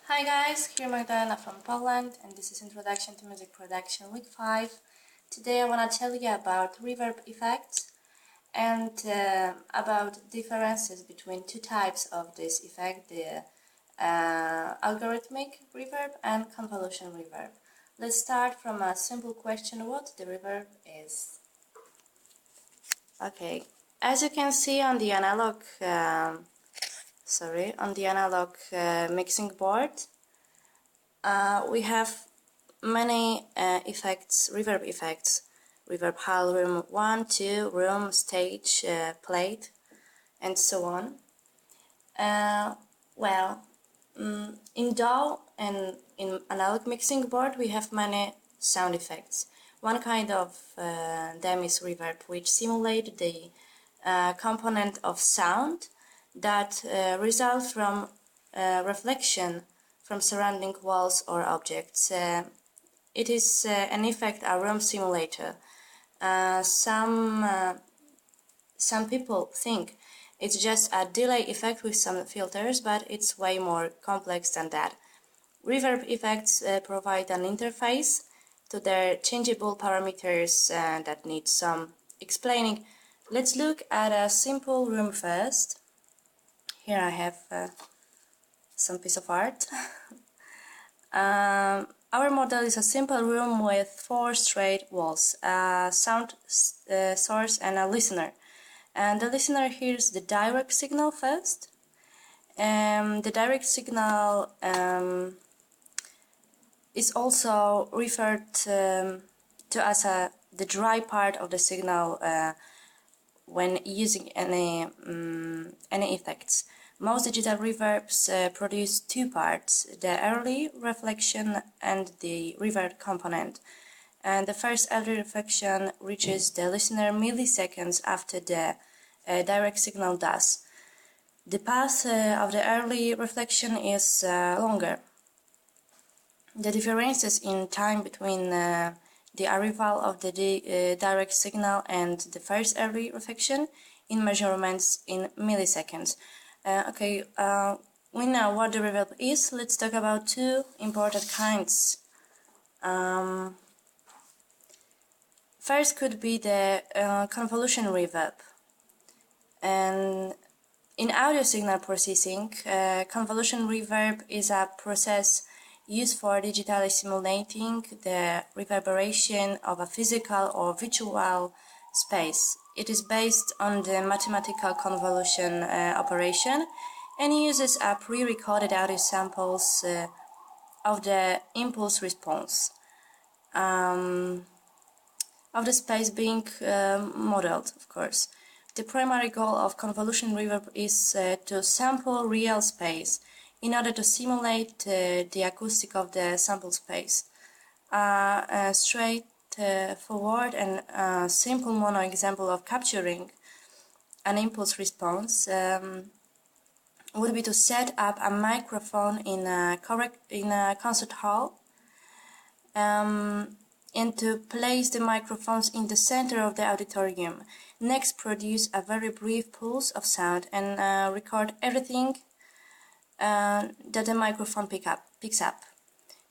Hi guys, here Magdalena from Poland, and this is Introduction to Music Production Week 5. Today I want to tell you about reverb effects and about differences between two types of this effect, the algorithmic reverb and convolution reverb. Let's start from a simple question: what the reverb is. Okay, as you can see on the analog mixing board, we have many effects, reverb hall, room 1, 2, room, stage, plate, and so on. In DAW and in analog mixing board we have many sound effects. One kind of them is reverb, which simulate the component of sound that result from reflection from surrounding walls or objects. It is an effect, a room simulator. Some people think it's just a delay effect with some filters, but it's way more complex than that. Reverb effects provide an interface to their changeable parameters that need some explaining. Let's look at a simple room first. Here I have some piece of art. Our model is a simple room with 4 straight walls, a sound source and a listener. And the listener hears the direct signal first. The direct signal is also referred to as the dry part of the signal when using any effects. Most digital reverbs produce two parts, the early reflection and the reverb component. And the first early reflection reaches the listener milliseconds after the direct signal does. The path of the early reflection is longer. The differences in time between the arrival of the direct signal and the first early reflection in measurements in milliseconds. We know what the reverb is. Let's talk about two important kinds. First could be the convolution reverb. And in audio signal processing, convolution reverb is a process used for digitally simulating the reverberation of a physical or virtual space. It is based on the mathematical convolution operation and uses a pre-recorded audio samples of the impulse response of the space being modeled, of course. The primary goal of convolution reverb is to sample real space in order to simulate the acoustic of the sample space. A straightforward and simple mono example of capturing an impulse response would be to set up a microphone in a concert hall and to place the microphones in the center of the auditorium. Next, produce a very brief pulse of sound and record everything that the microphone picks up,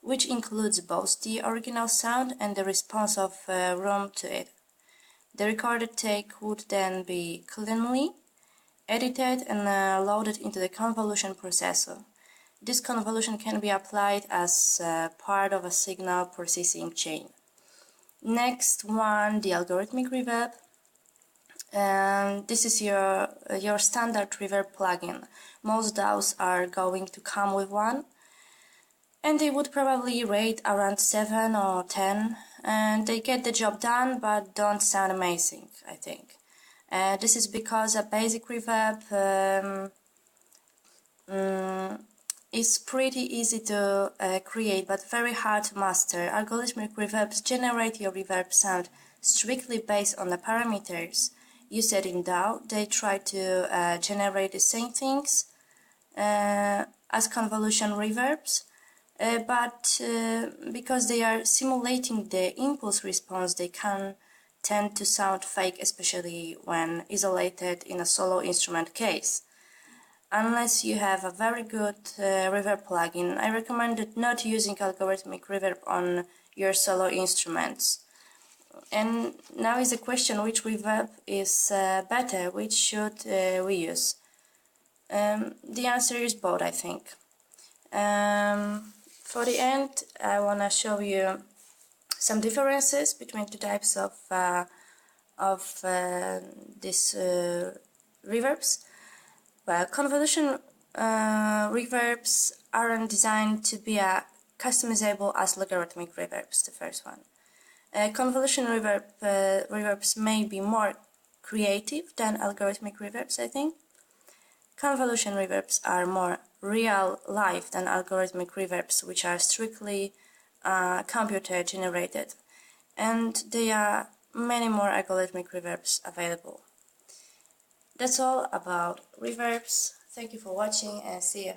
which includes both the original sound and the response of room to it. The recorded take would then be cleanly edited and loaded into the convolution processor. This convolution can be applied as part of a signal processing chain. Next one, the algorithmic reverb. This is your standard reverb plugin. Most DAWs are going to come with one, and they would probably rate around 7 or 10, and they get the job done but don't sound amazing, I think. This is because a basic reverb is pretty easy to create but very hard to master. Algorithmic reverbs generate your reverb sound strictly based on the parameters you set in DAW. They try to generate the same things as convolution reverbs, but because they are simulating the impulse response, they can tend to sound fake, especially when isolated in a solo instrument case. unless you have a very good reverb plugin. I recommend not using algorithmic reverb on your solo instruments. And now is the question, which reverb is better, which should we use? The answer is both, I think. For the end, I want to show you some differences between two types of these reverbs. Well, convolution reverbs aren't designed to be customizable as logarithmic reverbs, the first one. Convolution reverbs may be more creative than algorithmic reverbs, I think. Convolution reverbs are more real-life than algorithmic reverbs, which are strictly computer-generated. And there are many more algorithmic reverbs available. That's all about reverbs. Thank you for watching and see you.